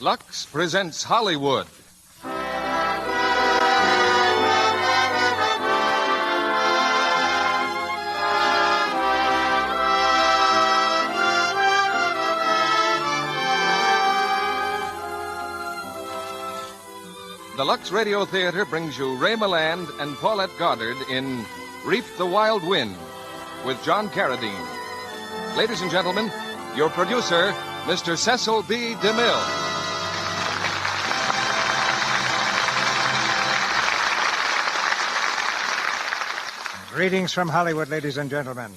Lux presents Hollywood. The Lux Radio Theater brings you Ray Milland and Paulette Goddard in Reap the Wild Wind with John Carradine. Ladies and gentlemen, your producer, Mr. Cecil B. DeMille. Greetings from Hollywood, ladies and gentlemen.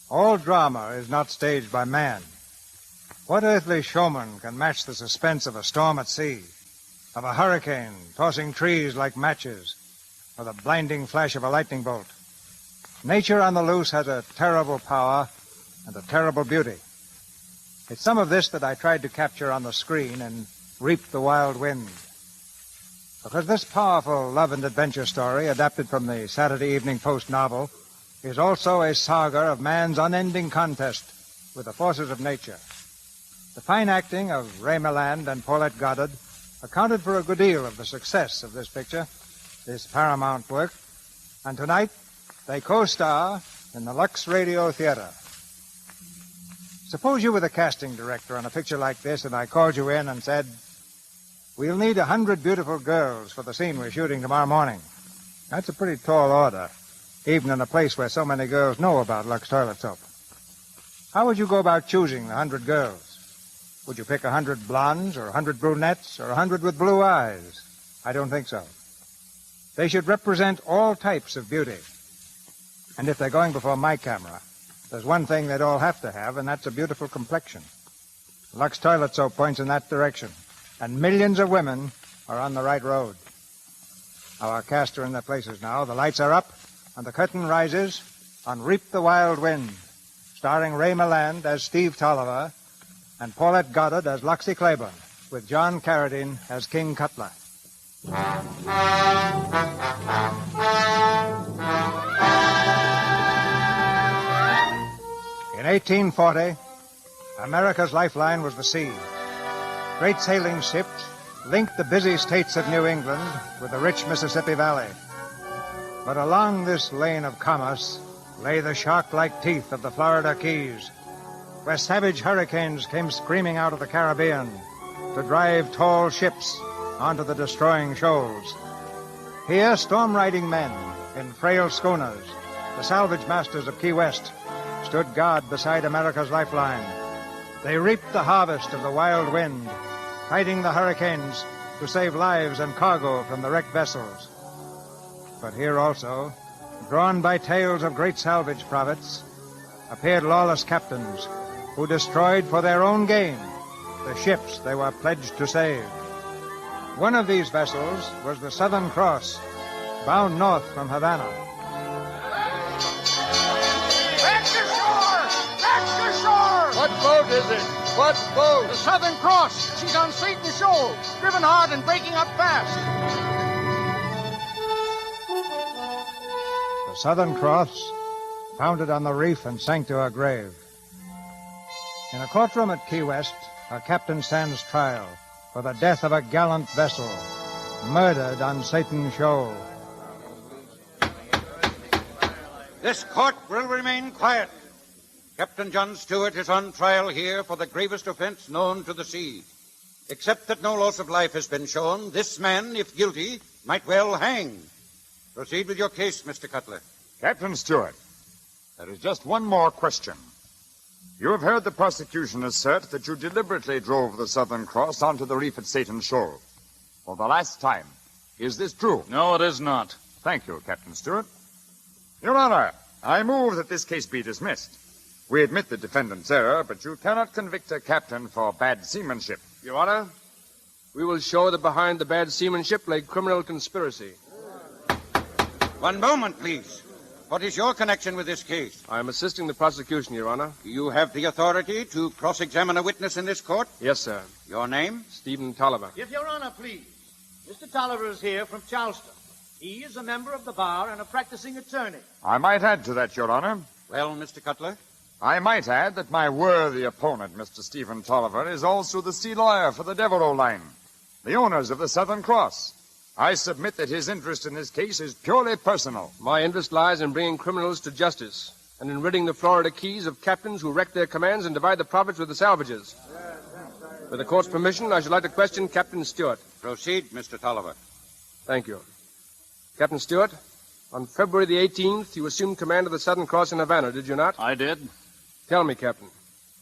All drama is not staged by man. What earthly showman can match the suspense of a storm at sea, of a hurricane tossing trees like matches, or the blinding flash of a lightning bolt? Nature on the loose has a terrible power and a terrible beauty. It's some of this that I tried to capture on the screen and Reap the Wild Wind. Because this powerful love and adventure story, adapted from the Saturday Evening Post novel, is also a saga of man's unending contest with the forces of nature. The fine acting of Ray Milland and Paulette Goddard accounted for a good deal of the success of this picture, this Paramount work, and tonight they co-star in the Lux Radio Theater. Suppose you were the casting director on a picture like this and I called you in and said, "We'll need 100 beautiful girls for the scene we're shooting tomorrow morning." That's a pretty tall order, even in a place where so many girls know about Lux toilet soap. How would you go about choosing the 100 girls? Would you pick 100 blondes or 100 brunettes or 100 with blue eyes? I don't think so. They should represent all types of beauty. And if they're going before my camera, there's one thing they'd all have to have, and that's a beautiful complexion. Lux toilet soap points in that direction, and millions of women are on the right road. Our cast are in their places now. The lights are up, and the curtain rises on Reap the Wild Wind, starring Ray Milland as Steve Tolliver and Paulette Goddard as Loxi Claiborne, with John Carradine as King Cutler. In 1840, America's lifeline was the sea. Great sailing ships linked the busy states of New England with the rich Mississippi Valley. But along this lane of commerce lay the shark-like teeth of the Florida Keys, where savage hurricanes came screaming out of the Caribbean to drive tall ships onto the destroying shoals. Here, storm-riding men in frail schooners, the salvage masters of Key West, stood guard beside America's lifeline. They reaped the harvest of the wild wind, fighting the hurricanes to save lives and cargo from the wrecked vessels. But here also, drawn by tales of great salvage profits, appeared lawless captains who destroyed for their own gain the ships they were pledged to save. One of these vessels was the Southern Cross, bound north from Havana. Back to shore! Back to shore! What boat is it? What boat? The Southern Cross. She's on Satan Shoal, driven hard and breaking up fast. The Southern Cross foundered on the reef and sank to her grave. In a courtroom at Key West, a captain stands trial for the death of a gallant vessel, murdered on Satan Shoal. This court will remain quiet. Captain John Stuart is on trial here for the gravest offense known to the sea. Except that no loss of life has been shown, this man, if guilty, might well hang. Proceed with your case, Mr. Cutler. Captain Stuart, there is just one more question. You have heard the prosecution assert that you deliberately drove the Southern Cross onto the reef at Satan Shoal for the last time. Is this true? No, it is not. Thank you, Captain Stuart. Your Honor, I move that this case be dismissed. We admit the defendant's error, but you cannot convict a captain for bad seamanship. Your Honor, we will show that behind the bad seamanship lay criminal conspiracy. One moment, please. What is your connection with this case? I am assisting the prosecution, Your Honor. Do you have the authority to cross-examine a witness in this court? Yes, sir. Your name? Stephen Tolliver. If Your Honor, please. Mr. Tolliver is here from Charleston. He is a member of the bar and a practicing attorney. I might add to that, Your Honor. Well, Mr. Cutler? I might add that my worthy opponent, Mr. Stephen Tolliver, is also the sea lawyer for the Devereaux line, the owners of the Southern Cross. I submit that his interest in this case is purely personal. My interest lies in bringing criminals to justice and in ridding the Florida Keys of captains who wreck their commands and divide the profits with the salvagers. With the court's permission, I should like to question Captain Stuart. Proceed, Mr. Tolliver. Thank you. Captain Stuart, on February the 18th, you assumed command of the Southern Cross in Havana, did you not? I did. Tell me, Captain,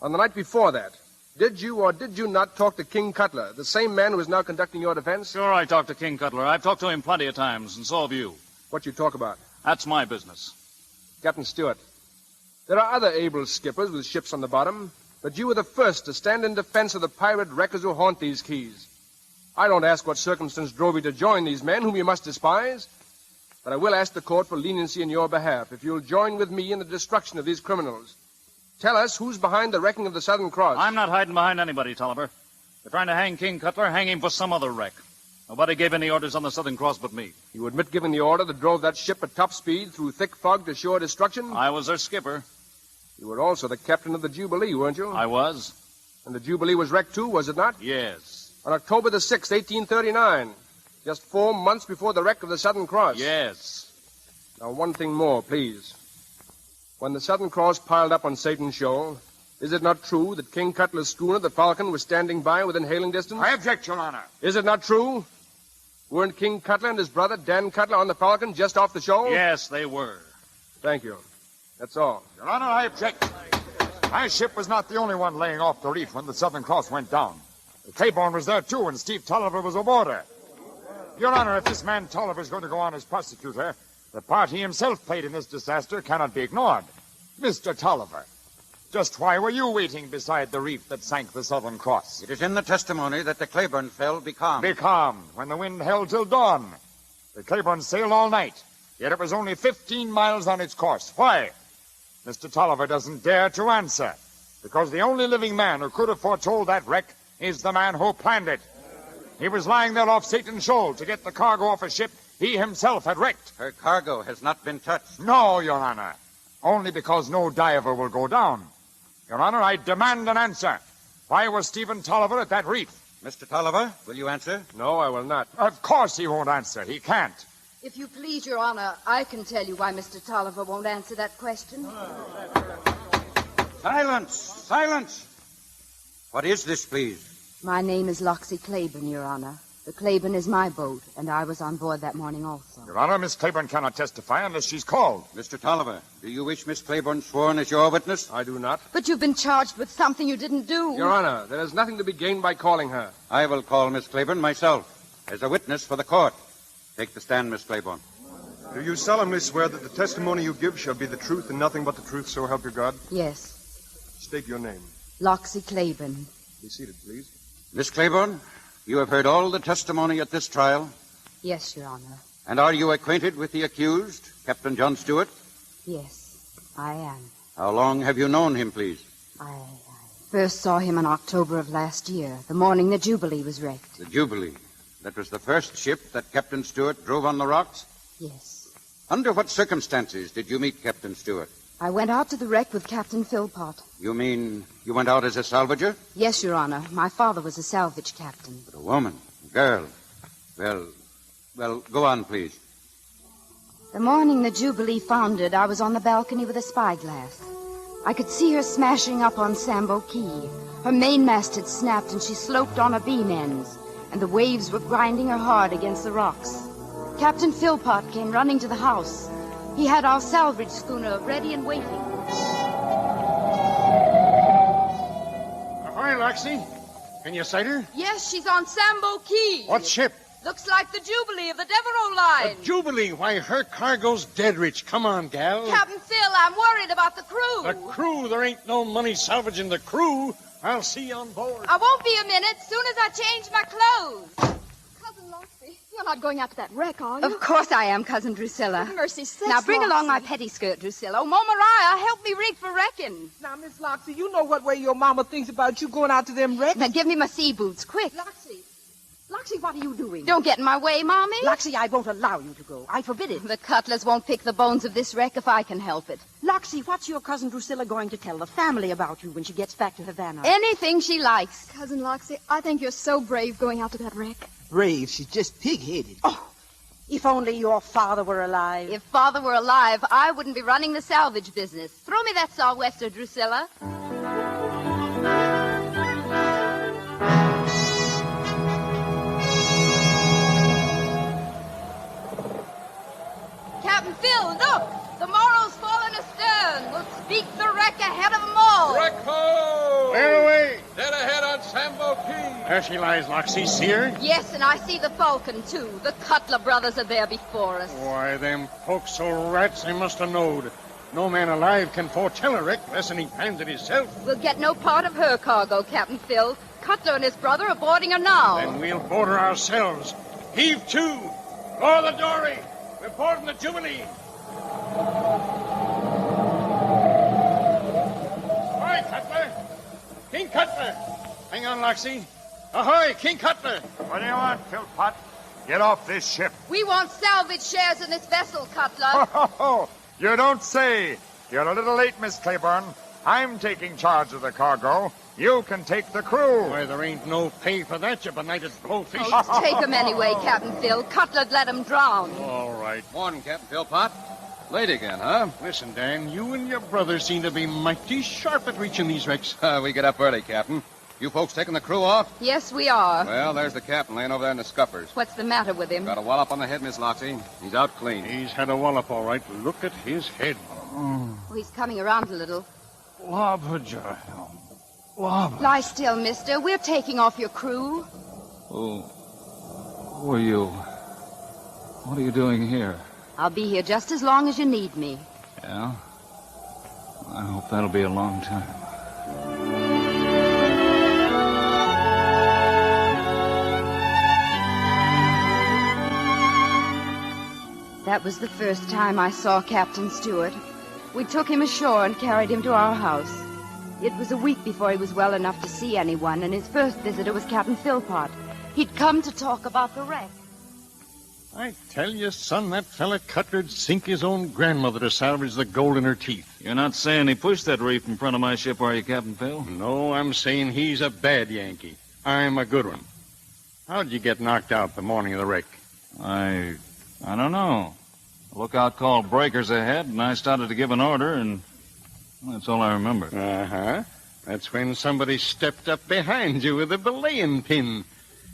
on the night before that, did you or did you not talk to King Cutler, the same man who is now conducting your defense? Sure, I talked to King Cutler. I've talked to him plenty of times, and so have you. What you talk about? That's my business. Captain Stuart, there are other able skippers with ships on the bottom, but you were the first to stand in defense of the pirate wreckers who haunt these keys. I don't ask what circumstance drove you to join these men, whom you must despise, but I will ask the court for leniency in your behalf if you'll join with me in the destruction of these criminals. Tell us who's behind the wrecking of the Southern Cross. I'm not hiding behind anybody, Tolliver. They're trying to hang King Cutler, hang him for some other wreck. Nobody gave any orders on the Southern Cross but me. You admit giving the order that drove that ship at top speed through thick fog to sure destruction? I was their skipper. You were also the captain of the Jubilee, weren't you? I was. And the Jubilee was wrecked too, was it not? Yes. On October the 6th, 1839. Just 4 months before the wreck of the Southern Cross. Yes. Now, one thing more, please. When the Southern Cross piled up on Satan's Shoal, is it not true that King Cutler's schooner, the Falcon, was standing by within hailing distance? I object, Your Honor. Is it not true? Weren't King Cutler and his brother, Dan Cutler, on the Falcon just off the shoal? Yes, they were. Thank you. That's all. Your Honor, I object. My ship was not the only one laying off the reef when the Southern Cross went down. The Claiborne was there, too, and Steve Tolliver was aboard her. Your Honor, if this man Tolliver is going to go on as prosecutor, the part he himself played in this disaster cannot be ignored. Mr. Tolliver, just why were you waiting beside the reef that sank the Southern Cross? It is in the testimony that the Claiborne fell becalmed. Becalmed, when the wind held till dawn. The Claiborne sailed all night, yet it was only 15 miles on its course. Why? Mr. Tolliver doesn't dare to answer, because the only living man who could have foretold that wreck is the man who planned it. He was lying there off Satan's Shoal to get the cargo off a ship he himself had wrecked. Her cargo has not been touched. No, Your Honor. Only because no diver will go down. Your Honor, I demand an answer. Why was Stephen Tolliver at that reef? Mr. Tolliver, will you answer? No, I will not. Of course he won't answer. He can't. If you please, Your Honor, I can tell you why Mr. Tolliver won't answer that question. Silence! Silence! What is this, please? My name is Loxi Claiborne, Your Honor. The Claiborne is my boat, and I was on board that morning also. Your Honor, Miss Claiborne cannot testify unless she's called. Mr. Tolliver, do you wish Miss Claiborne sworn as your witness? I do not. But you've been charged with something you didn't do. Your Honor, there is nothing to be gained by calling her. I will call Miss Claiborne myself as a witness for the court. Take the stand, Miss Claiborne. Do you solemnly swear that the testimony you give shall be the truth and nothing but the truth, so help you God? Yes. State your name. Loxi Claiborne. Be seated, please. Miss Claiborne, you have heard all the testimony at this trial? Yes, Your Honor. And are you acquainted with the accused, Captain John Stuart? Yes, I am. How long have you known him, please? I first saw him in October of last year, the morning the Jubilee was wrecked. The Jubilee. That was the first ship that Captain Stuart drove on the rocks? Yes. Under what circumstances did you meet Captain Stuart? I went out to the wreck with Captain Philpott. You mean you went out as a salvager? Yes, Your Honor. My father was a salvage captain. But a woman, a girl. Well, go on, please. The morning the Jubilee foundered, I was on the balcony with a spyglass. I could see her smashing up on Sambo Key. Her mainmast had snapped and she sloped on her beam ends, and the waves were grinding her hard against the rocks. Captain Philpott came running to the house. He had our salvage schooner ready and waiting. Ahoy, Loxie. Can you sight her? Yes, she's on Sambo Key. What ship? Looks like the Jubilee of the Devereaux line. The Jubilee. Why, her cargo's dead rich. Come on, gal. Captain Phil, I'm worried about the crew. The crew? There ain't no money salvaging the crew. I'll see you on board. I won't be a minute. Soon as I change my clothes. Cousin Loxie, you're not going out to that wreck, are you? Of course I am, Cousin Drusilla. Mercy sakes, Now bring Loxie. along my pettiskirt, Drusilla. Oh, Mama Mariah, help me rig for wrecking. Now, Miss Loxie, you know what way your mama thinks about you going out to them wrecks. Now give me my sea boots, quick. Loxie. Loxie, what are you doing? Don't get in my way, Mommy. Loxie, I won't allow you to go. I forbid it. The Cutlers won't pick the bones of this wreck if I can help it. Loxie, what's your cousin Drusilla going to tell the family about you when she gets back to Havana? Anything she likes. Cousin Loxie, I think you're so brave going out to that wreck. Brave? She's just pig-headed. Oh, if only your father were alive. If Father were alive, I wouldn't be running the salvage business. Throw me that sou'wester, Drusilla. Captain Phil, look! The Morrow's fallen astern. We'll speak the wreck ahead of them all. Wreck ho! Where away? Dead ahead on Sambo Key. There she lies, Loxie. See her? Yes, and I see the Falcon, too. The Cutler brothers are there before us. Why, them folks so rats they must have knowed. No man alive can foretell a wreck less than he plans it himself. We'll get no part of her cargo, Captain Phil. Cutler and his brother are boarding her now. Then we'll board her ourselves. Heave to! Lower the dory! We're boarding the Jubilee! Ahoy, Cutler! King Cutler! Hang on, Loxie. Ahoy, King Cutler! What do you want, Philpot? Get off this ship. We want salvage shares in this vessel, Cutler. Oh, you don't say. You're a little late, Miss Claiborne. I'm taking charge of the cargo. You can take the crew. Why, there ain't no pay for that, you benighted blowfish. Oh, take 'em anyway, Captain Phil. Cutler'd let 'em drown. All right. Morning, Captain Philpot. Late again, huh? Listen, Dan, you and your brother seem to be mighty sharp at reaching these wrecks. We get up early, Captain. You folks taking the crew off? Yes, we are. Well, there's the captain laying over there in the scuppers. What's the matter with him? Got a wallop on the head, Miss Loxie. He's out clean. He's had a wallop, all right. Look at his head. Oh, he's coming around a little. Lobberjaw. Lobber. Lie still, mister. We're taking off your crew. Oh. Who are you? What are you doing here? I'll be here just as long as you need me. Yeah? I hope that'll be a long time. That was the first time I saw Captain Stuart. We took him ashore and carried him to our house. It was a week before he was well enough to see anyone, and his first visitor was Captain Philpot. He'd come to talk about the wreck. I tell you, son, that fella Cutler'd sink his own grandmother to salvage the gold in her teeth. You're not saying he pushed that reef in front of my ship, are you, Captain Phil? No, I'm saying he's a bad Yankee. I'm a good one. How'd you get knocked out the morning of the wreck? I don't know. The lookout called breakers ahead, and I started to give an order, and that's all I remember. Uh-huh. That's when somebody stepped up behind you with a belaying pin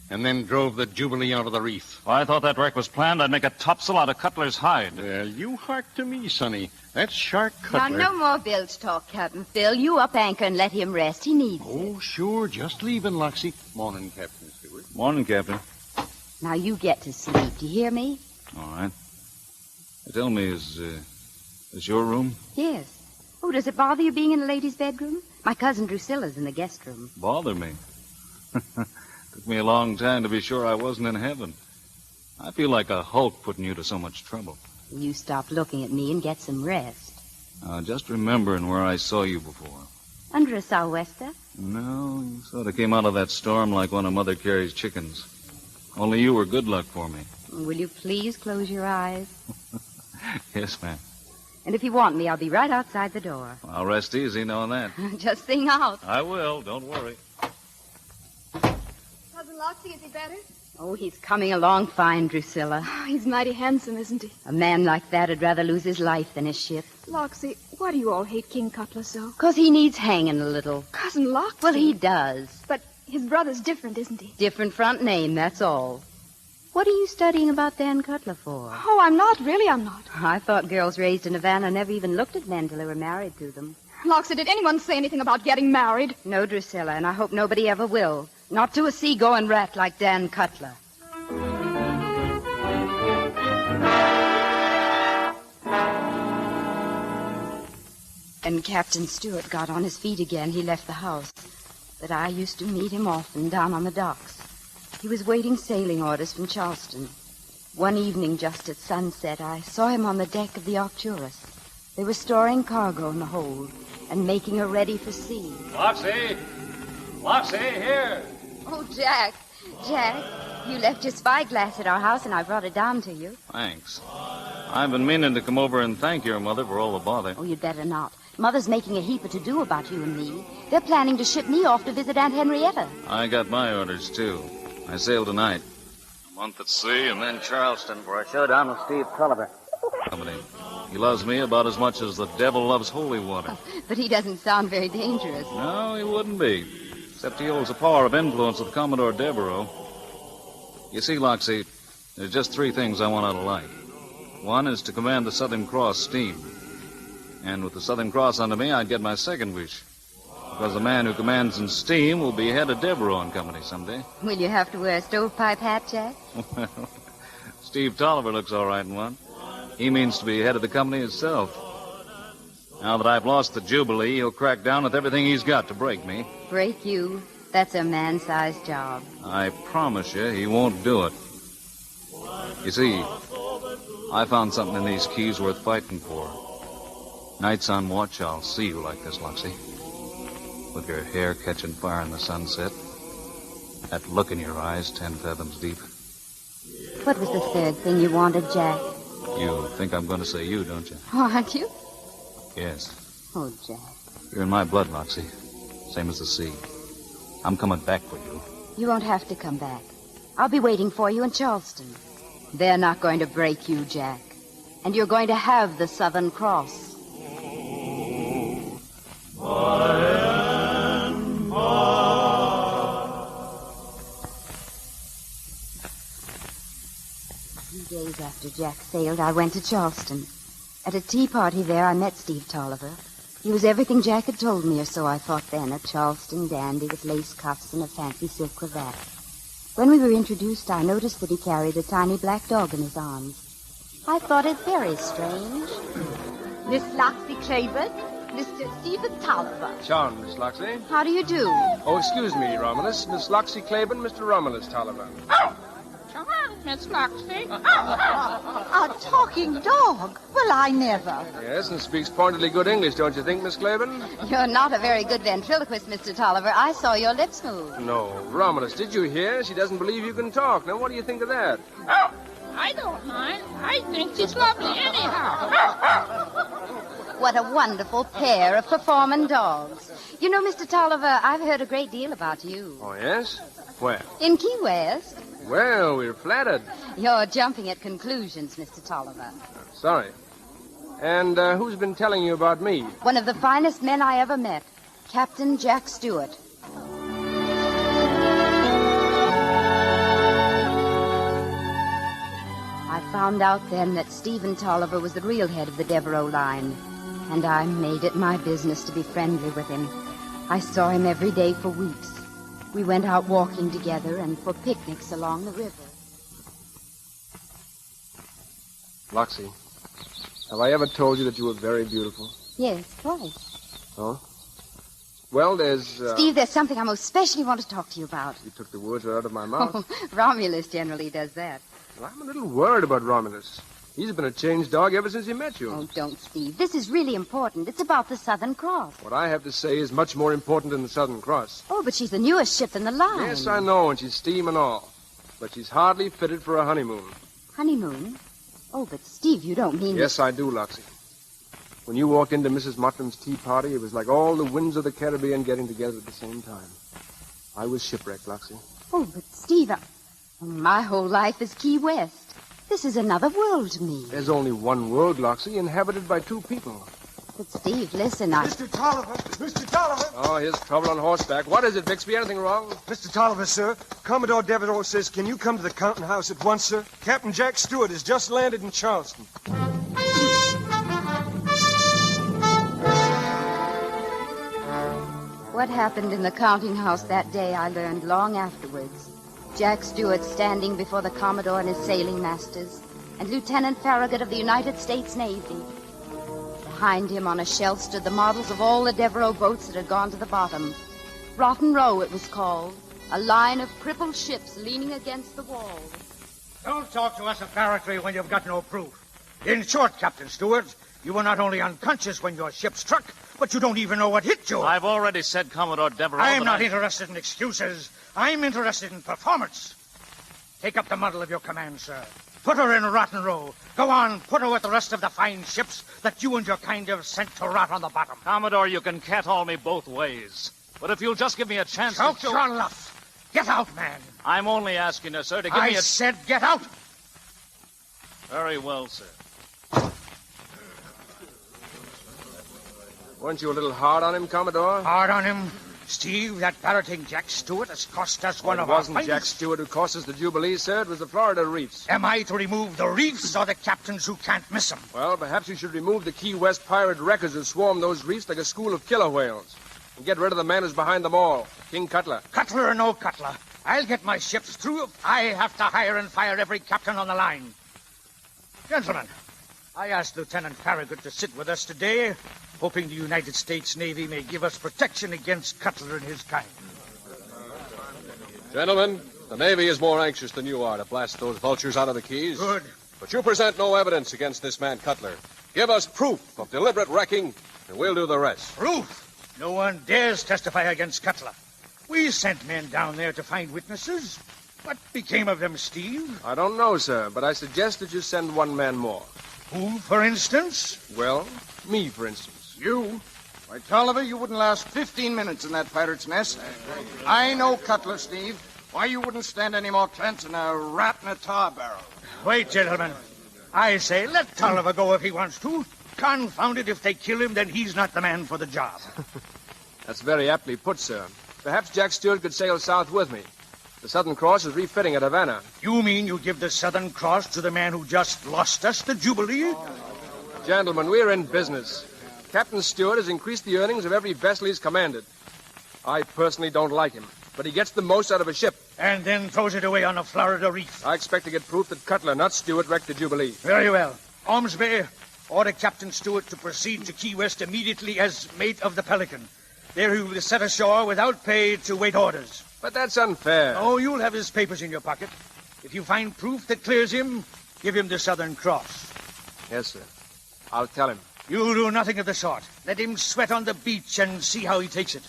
and then drove the Jubilee out of the reef. If I thought that wreck was planned, I'd make a topsail out of Cutler's hide. Well, you hark to me, sonny. That's Shark Cutler. Now, no more bilge talk, Captain Phil. You up anchor and let him rest. He needs it. Oh, sure. Just leaving, Loxie. Morning, Captain Stuart. Morning, Captain. Now, you get to sleep. Do you hear me? All right. Tell me, is your room? Yes. Oh, does it bother you being in a lady's bedroom? My cousin Drusilla's in the guest room. Bother me? Took me a long time to be sure I wasn't in heaven. I feel like a Hulk putting you to so much trouble. You stop looking at me and get some rest. Just remembering where I saw you before. Under a sou'wester? No, you sort of came out of that storm like one of Mother Carey's chickens. Only you were good luck for me. Will you please close your eyes? Yes, ma'am. And if you want me, I'll be right outside the door. I'll rest easy knowing that. Just sing out. I will, don't worry. Cousin Loxie, is he better? Oh, he's coming along fine, Drusilla. Oh, he's mighty handsome, isn't he? A man like that would rather lose his life than his ship. Loxie, why do you all hate King Cutler so? 'Cause he needs hanging a little. Cousin Loxie? Well, he does. But his brother's different, isn't he? Different front name, that's all. What are you studying about Dan Cutler for? Oh, I'm not. Really, I'm not. I thought girls raised in Havana never even looked at men till they were married to them. Loxie, did anyone say anything about getting married? No, Drusilla, and I hope nobody ever will. Not to a seagoing rat like Dan Cutler. When Captain Stuart got on his feet again, he left the house. But I used to meet him often down on the docks. He was waiting sailing orders from Charleston. One evening, just at sunset, I saw him on the deck of the Arcturus. They were storing cargo in the hold and making her ready for sea. Loxie! Loxie, here! Oh, Jack. Jack, You left your spyglass at our house, and I brought it down to you. Thanks. I've been meaning to come over and thank your mother for all the bother. Oh, you'd better not. Mother's making a heap of to-do about you and me. They're planning to ship me off to visit Aunt Henrietta. I got my orders, too. I sail tonight. A month at sea and then Charleston for a showdown with Steve Tolliver. Company. He loves me about as much as the devil loves holy water. But he doesn't sound very dangerous. No, he wouldn't be. Except he holds a power of influence with Commodore Devereaux. You see, Loxie, there's just 3 things I want out of life. One is to command the Southern Cross steam. And with the Southern Cross under me, I'd get my second wish. Because the man who commands in steam will be head of Devereaux and Company someday. Will you have to wear a stovepipe hat, Jack? Well, Steve Tolliver looks all right in one. He means to be head of the company itself. Now that I've lost the Jubilee, he'll crack down with everything he's got to break me. Break you? That's a man-sized job. I promise you he won't do it. You see, I found something in these keys worth fighting for. Nights on watch, I'll see you like this, Loxie. With your hair catching fire in the sunset. That look in your eyes 10 fathoms deep. What was the third thing you wanted, Jack? You think I'm going to say you, don't you? Oh, aren't you? Yes. Oh, Jack. You're in my blood, Loxie. Same as the sea. I'm coming back for you. You won't have to come back. I'll be waiting for you in Charleston. They're not going to break you, Jack. And you're going to have the Southern Cross. A few days after Jack sailed, I went to Charleston. At a tea party there, I met Steve Tolliver. He was everything Jack had told me, or so I thought then, a Charleston dandy with lace cuffs and a fancy silk cravat. When we were introduced, I noticed that he carried a tiny black dog in his arms. I thought it very strange. Miss Loxi Claiborne, Mr. Stephen Tolliver. Charmed, Miss Loxie. How do you do? Oh, excuse me, Romulus. Miss Loxi Claiborne, Mr. Romulus Tolliver. Miss Loxi. A talking dog? Well, I never. Yes, and speaks pointedly good English, don't you think, Miss Claiborne? You're not a very good ventriloquist, Mr. Tolliver. I saw your lips move. No. Romulus, did you hear? She doesn't believe you can talk. Now, what do you think of that? Oh, I don't mind. I think she's lovely anyhow. What a wonderful pair of performing dogs. You know, Mr. Tolliver, I've heard a great deal about you. Oh, yes? Where? In Key West. Well, we're flattered. You're jumping at conclusions, Mr. Tolliver. Sorry. And who's been telling you about me? One of the finest men I ever met, Captain Jack Stuart. I found out then that Stephen Tolliver was the real head of the Devereaux line, and I made it my business to be friendly with him. I saw him every day for weeks. We went out walking together and for picnics along the river. Loxie, have I ever told you that you were very beautiful? Yes, twice. Oh? Well, there's... Steve, there's something I most especially want to talk to you about. You took the words right out of my mouth. Oh, Romulus generally does that. Well, I'm a little worried about Romulus. He's been a changed dog ever since he met you. Oh, don't, Steve. This is really important. It's about the Southern Cross. What I have to say is much more important than the Southern Cross. Oh, but she's the newest ship in the line. Yes, I know, and she's steam and all. But she's hardly fitted for a honeymoon. Honeymoon? Oh, but Steve, you don't mean... Yes, I do, Loxie. When you walked into Mrs. Mottram's tea party, it was like all the winds of the Caribbean getting together at the same time. I was shipwrecked, Loxie. Oh, but Steve, my whole life is Key West. This is another world to me. There's only one world, Loxie, inhabited by 2 people. But, Steve, listen, Mr. Tolliver! Mr. Tolliver! Oh, here's trouble on horseback. What is it, Bixby? Anything wrong? Mr. Tolliver, sir. Commodore Devereaux says, can you come to the counting house at once, sir? Captain Jack Stuart has just landed in Charleston. What happened in the counting house that day I learned long afterwards. Jack Stuart standing before the Commodore and his sailing masters, and Lieutenant Farragut of the United States Navy. Behind him on a shelf stood the models of all the Devereaux boats that had gone to the bottom. Rotten Row, it was called. A line of crippled ships leaning against the wall. Don't talk to us of barratry when you've got no proof. In short, Captain Stewart, you were not only unconscious when your ship struck, but you don't even know what hit you. I've already said, Commodore Devereaux... I'm not interested in excuses. I'm interested in performance. Take up the muddle of your command, sir. Put her in Rotten Row. Go on, put her with the rest of the fine ships that you and your kind have sent to rot on the bottom. Commodore, you can cat-haul me both ways. But if you'll just give me a chance Shout to... your luff. Get out, man. I'm only asking you, sir, to give me a... I said get out. Very well, sir. Weren't you a little hard on him, Commodore? Hard on him? Steve, that parroting Jack Stuart has cost us one of our It wasn't Jack Stuart who cost us the Jubilee, sir. It was the Florida Reefs. Am I to remove the reefs or the captains who can't miss them? Well, perhaps you should remove the Key West pirate wreckers who swarm those reefs like a school of killer whales. And get rid of the man who's behind them all, King Cutler. Cutler or no Cutler, I'll get my ships through if I have to hire and fire every captain on the line. Gentlemen, I asked Lieutenant Farragut to sit with us today, hoping the United States Navy may give us protection against Cutler and his kind. Gentlemen, the Navy is more anxious than you are to blast those vultures out of the Keys. Good. But you present no evidence against this man, Cutler. Give us proof of deliberate wrecking, and we'll do the rest. Proof? No one dares testify against Cutler. We sent men down there to find witnesses. What became of them, Steve? I don't know, sir, but I suggest that you send one man more. Who, for instance? Well, me, for instance. You? Why, Tolliver, you wouldn't last 15 minutes in that pirate's nest. I know Cutler, Steve. Why, you wouldn't stand any more chance in a rat in a tar barrel. Wait, gentlemen. I say, let Tolliver go if he wants to. Confound it, if they kill him, then he's not the man for the job. That's very aptly put, sir. Perhaps Jack Stuart could sail south with me. The Southern Cross is refitting at Havana. You mean you give the Southern Cross to the man who just lost us, the Jubilee? Gentlemen, we're in business. Captain Stuart has increased the earnings of every vessel he's commanded. I personally don't like him, but he gets the most out of a ship. And then throws it away on a Florida reef. I expect to get proof that Cutler, not Stuart, wrecked the Jubilee. Very well. Ormsby, order Captain Stuart to proceed to Key West immediately as mate of the Pelican. There he will be set ashore without pay to wait orders. But that's unfair. Oh, you'll have his papers in your pocket. If you find proof that clears him, give him the Southern Cross. Yes, sir. I'll tell him. You'll do nothing of the sort. Let him sweat on the beach and see how he takes it.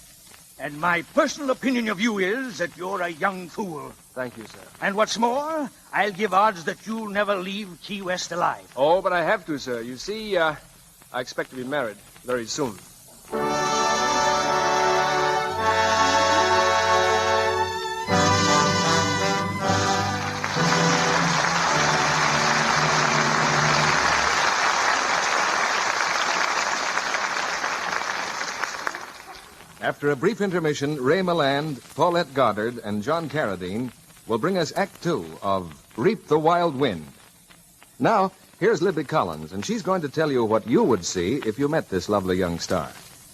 And my personal opinion of you is that you're a young fool. Thank you, sir. And what's more, I'll give odds that you'll never leave Key West alive. Oh, but I have to, sir. You see, I expect to be married very soon. After a brief intermission, Ray Milland, Paulette Goddard, and John Carradine will bring us Act 2 of Reap the Wild Wind. Now, here's Libby Collins, and she's going to tell you what you would see if you met this lovely young star.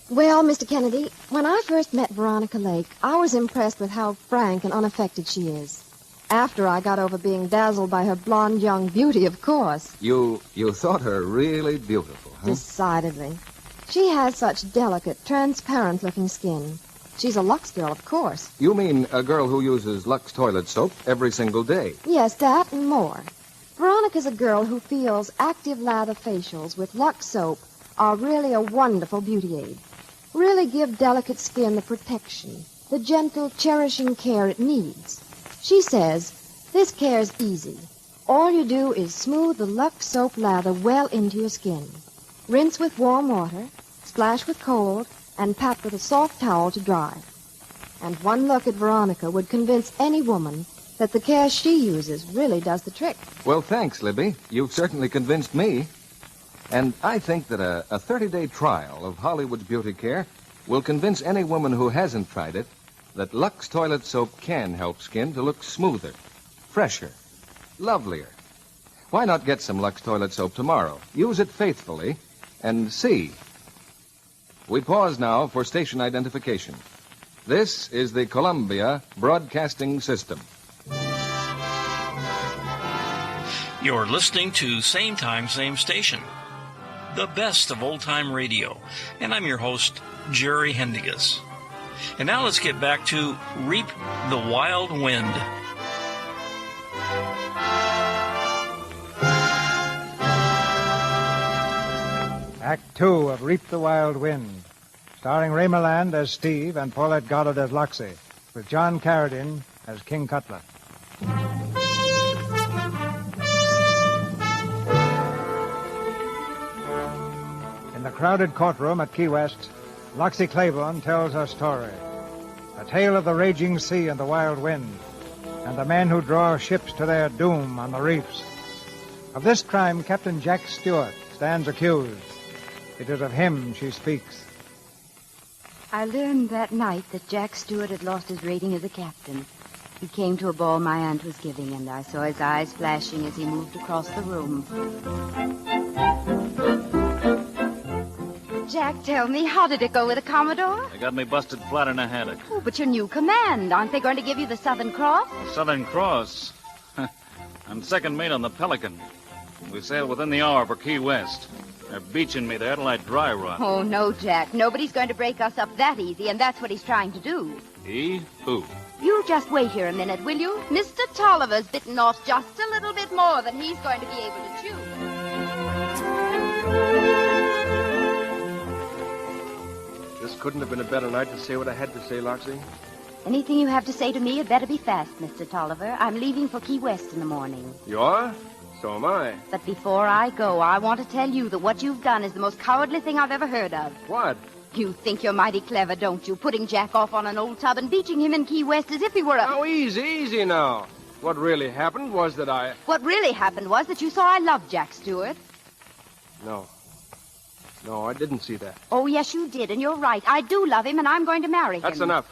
Well, Mr. Kennedy, when I first met Veronica Lake, I was impressed with how frank and unaffected she is. After I got over being dazzled by her blonde young beauty, of course. You thought her really beautiful, huh? Decidedly. She has such delicate, transparent-looking skin. She's a Lux girl, of course. You mean a girl who uses Lux toilet soap every single day? Yes, that and more. Veronica's a girl who feels active lather facials with Lux soap are really a wonderful beauty aid. Really give delicate skin the protection, the gentle, cherishing care it needs. She says, this care's easy. All you do is smooth the Lux soap lather well into your skin. Rinse with warm water, splash with cold, and pat with a soft towel to dry. And one look at Veronica would convince any woman that the care she uses really does the trick. Well, thanks, Libby. You've certainly convinced me. And I think that a 30-day trial of Hollywood's beauty care will convince any woman who hasn't tried it that Lux toilet soap can help skin to look smoother, fresher, lovelier. Why not get some Lux toilet soap tomorrow? Use it faithfully and see. We pause now for station identification. This is the Columbia Broadcasting System. You're listening to Same Time, Same Station, the best of old-time radio. And I'm your host, Jerry Hendigas. And now let's get back to Reap the Wild Wind. Act 2 of Reap the Wild Wind, starring Ray Milland as Steve and Paulette Goddard as Loxie, with John Carradine as King Cutler. crowded courtroom at Key West, Loxi Claiborne tells her story. A tale of the raging sea and the wild wind, and the men who draw ships to their doom on the reefs. Of this crime, Captain Jack Stuart stands accused. It is of him she speaks. I learned that night that Jack Stuart had lost his rating as a captain. He came to a ball my aunt was giving, and I saw his eyes flashing as he moved across the room. Jack, tell me, how did it go with the Commodore? They got me busted flat in a haddock. Oh, but your new command. Aren't they going to give you the Southern Cross? Southern Cross? I'm second mate on the Pelican. We sailed within the hour for Key West. They're beaching me there till I dry rot. Oh, no, Jack. Nobody's going to break us up that easy, and that's what he's trying to do. He? Who? You just wait here a minute, will you? Mr. Tolliver's bitten off just a little bit more than he's going to be able to chew. This couldn't have been a better night to say what I had to say, Loxie. Anything you have to say to me, it better be fast, Mr. Tolliver. I'm leaving for Key West in the morning. You are? So am I. But before I go, I want to tell you that what you've done is the most cowardly thing I've ever heard of. What? You think you're mighty clever, don't you? Putting Jack off on an old tub and beaching him in Key West as if he were a... Oh, easy now. What really happened was that I... What really happened was that you saw I loved Jack Stuart. No, I didn't see that. Oh, yes, you did, and you're right. I do love him, and I'm going to marry him. That's enough.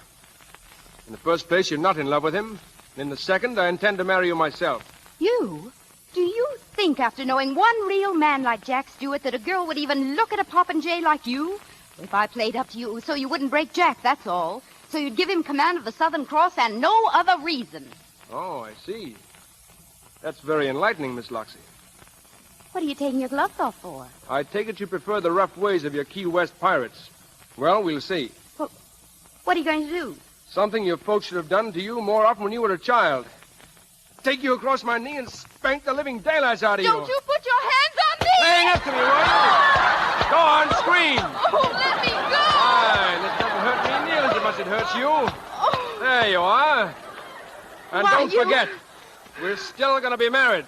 In the first place, you're not in love with him. And in the second, I intend to marry you myself. You? Do you think, after knowing one real man like Jack Stuart, that a girl would even look at a popinjay like you? If I played up to you so you wouldn't break Jack, that's all. So you'd give him command of the Southern Cross and no other reason. Oh, I see. That's very enlightening, Miss Loxie. What are you taking your gloves off for? I take it you prefer the rough ways of your Key West pirates. Well, we'll see. Well, what are you going to do? Something your folks should have done to you more often when you were a child. Take you across my knee and spank the living daylights out of you. Don't you put your hands on me! Hang up to me, will you? Go on, scream. Oh, let me go! Fine. It doesn't hurt me nearly as much as it hurts you. Oh. There you are. And Why, don't forget, we're still going to be married.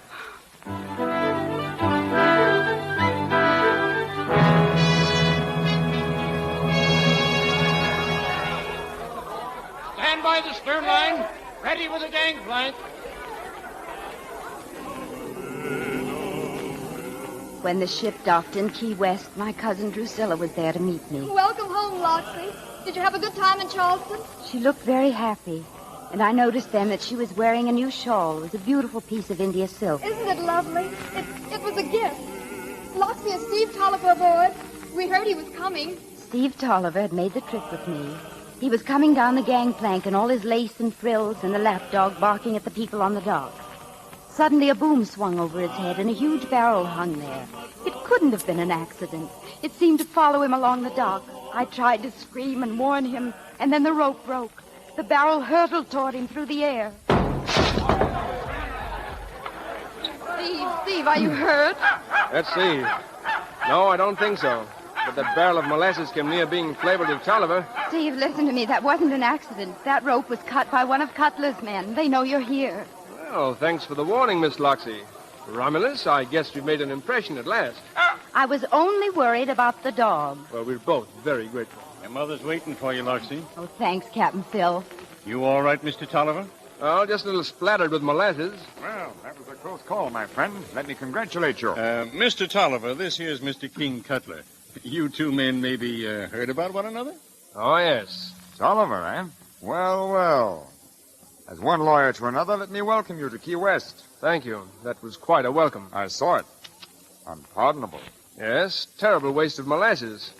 Stand by the stern line. Ready with the gangplank. When the ship docked in Key West, my cousin Drusilla was there to meet me. Welcome home, Loxie. Did you have a good time in Charleston? She looked very happy, and I noticed then that she was wearing a new shawl. It was a beautiful piece of India silk. Isn't it lovely? It was a gift. Loxie and Steve Tolliver aboard. We heard he was coming. Steve Tolliver had made the trip with me. He was coming down the gangplank in all his lace and frills and the lapdog barking at the people on the dock. Suddenly a boom swung over his head and a huge barrel hung there. It couldn't have been an accident. It seemed to follow him along the dock. I tried to scream and warn him, and then the rope broke. The barrel hurtled toward him through the air. Steve, are you hurt? Let's see. No, I don't think so. But that barrel of molasses came near being flavored with Tolliver. Steve, listen to me. That wasn't an accident. That rope was cut by one of Cutler's men. They know you're here. Well, thanks for the warning, Miss Loxie. Romulus, I guess we've made an impression at last. I was only worried about the dog. Well, we're both very grateful. Your mother's waiting for you, Loxie. Oh, thanks, Captain Phil. You all right, Mr. Tolliver? Oh, just a little splattered with molasses. Well, that was a close call, my friend. Let me congratulate you. Mr. Tolliver, this here's Mr. King Cutler. You two men maybe heard about one another? Oh, yes. Tolliver, eh? Well. As one lawyer to another, let me welcome you to Key West. Thank you. That was quite a welcome. I saw it. Unpardonable. Yes, terrible waste of molasses.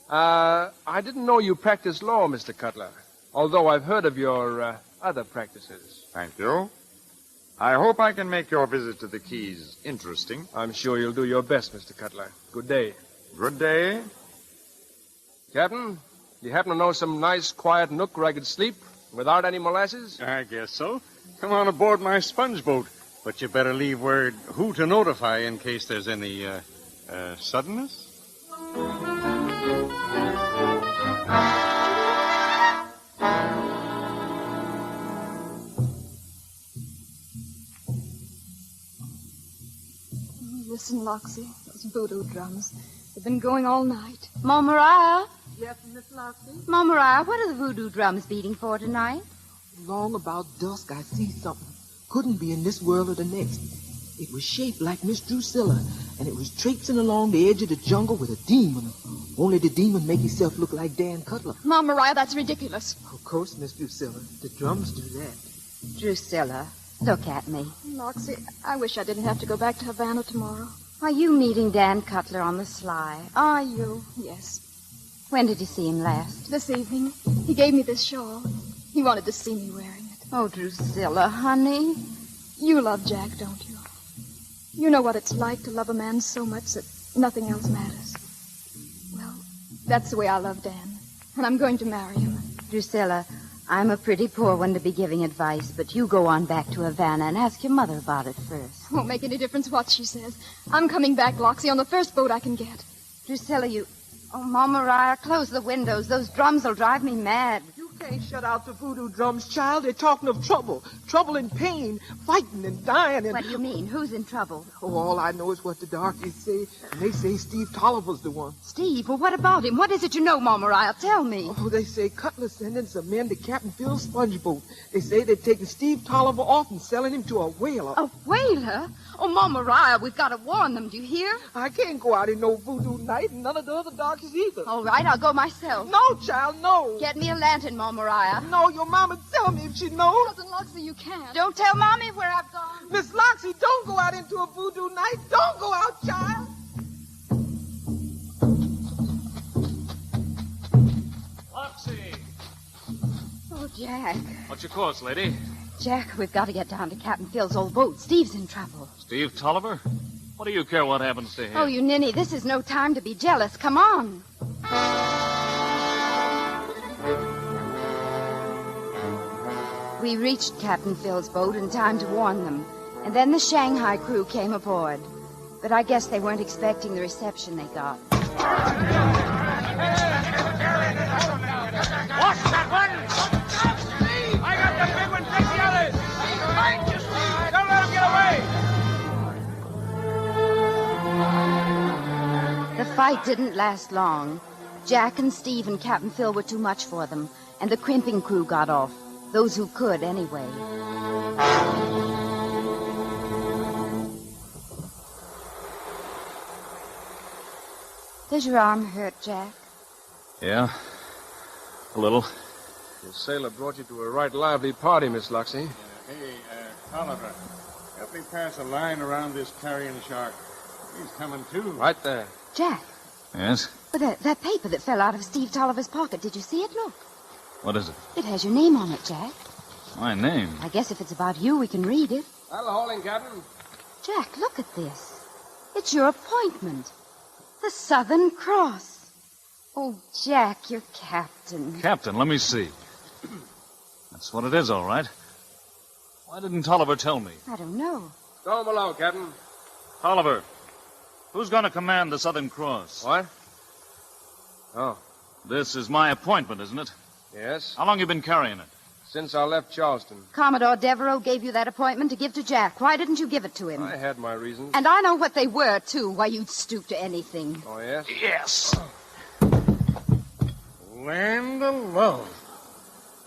I didn't know you practiced law, Mr. Cutler, although I've heard of your other practices. Thank you. I hope I can make your visit to the Keys interesting. I'm sure you'll do your best, Mr. Cutler. Good day. Good day. Captain, do you happen to know some nice, quiet nook where I could sleep without any molasses? I guess so. Come on aboard my sponge boat. But you better leave word who to notify in case there's any, suddenness. Listen, Loxie, those voodoo drums. They've been going all night. Ma Mariah? Yes, Miss Loxie? Ma Mariah, what are the voodoo drums beating for tonight? Long about dusk, I see something. Couldn't be in this world or the next. It was shaped like Miss Drusilla, and it was traipsing along the edge of the jungle with a demon. Only the demon make himself look like Dan Cutler. Ma Mariah, that's ridiculous. Of course, Miss Drusilla. The drums do that. Drusilla, look at me. Loxie, I wish I didn't have to go back to Havana tomorrow. Are you meeting Dan Cutler on the sly? Are you? Yes. When did you see him last? This evening. He gave me this shawl. He wanted to see me wearing it. Oh, Drusilla, honey. You love Jack, don't you? You know what it's like to love a man so much that nothing else matters. Well, that's the way I love Dan. And I'm going to marry him. Drusilla, I'm a pretty poor one to be giving advice, but you go on back to Havana and ask your mother about it first. Won't make any difference what she says. I'm coming back, Loxie, on the first boat I can get. Drusilla, you... Oh, Ma Mariah, close the windows. Those drums will drive me mad. You can't shut out the voodoo drums, child. They're talking of trouble. Trouble and pain, fighting and dying and... What do you mean? Who's in trouble? Oh, all I know is what the darkies say. And they say Steve Tolliver's the one. Steve? Well, what about him? What is it you know, Ma Mariah? Tell me. Oh, they say Cutler's sending some men to Captain Phil's sponge boat. They say they're taking Steve Tolliver off and selling him to a whaler. A whaler? Oh, Ma Mariah, we've got to warn them. Do you hear? I can't go out in no voodoo night, and none of the other darkies either. All right, I'll go myself. No, child, no. Get me a lantern, Ma Mariah. No, your mama tell me if she knows. Cousin Loxie, you can't. Don't tell Mommy where I've gone. Miss Loxie, don't go out into a voodoo night. Don't go out, child. Loxie! Oh, Jack. What's your course, lady? Jack, we've got to get down to Captain Phil's old boat. Steve's in trouble. Steve Tolliver? What do you care what happens to him? Oh, you ninny, this is no time to be jealous. Come on. We reached Captain Phil's boat in time to warn them, and then the Shanghai crew came aboard. But I guess they weren't expecting the reception they got. Watch that one! I got the big one, take the others! Don't let him get away! The fight didn't last long. Jack and Steve and Captain Phil were too much for them, and the crimping crew got off. Those who could, anyway. Does your arm hurt, Jack? Yeah, a little. The sailor brought you to a right lively party, Miss Loxie. Hey, Tolliver, help me pass a line around this carrion shark. He's coming too. Right there. Jack. Yes? But that paper that fell out of Steve Tolliver's pocket, did you see it? Look. What is it? It has your name on it, Jack. My name? I guess if it's about you, we can read it. That'll hold him, Captain. Jack, look at this. It's your appointment. The Southern Cross. Oh, Jack, you're captain. Captain, let me see. That's what it is, all right. Why didn't Tolliver tell me? I don't know. Throw him along, Captain. Tolliver, who's going to command the Southern Cross? What? Oh. This is my appointment, isn't it? Yes. How long you been carrying it? Since I left Charleston. Commodore Devereaux gave you that appointment to give to Jack. Why didn't you give it to him? I had my reasons. And I know what they were, too. Why, you'd stoop to anything. Oh, yes? Yes. Land alone.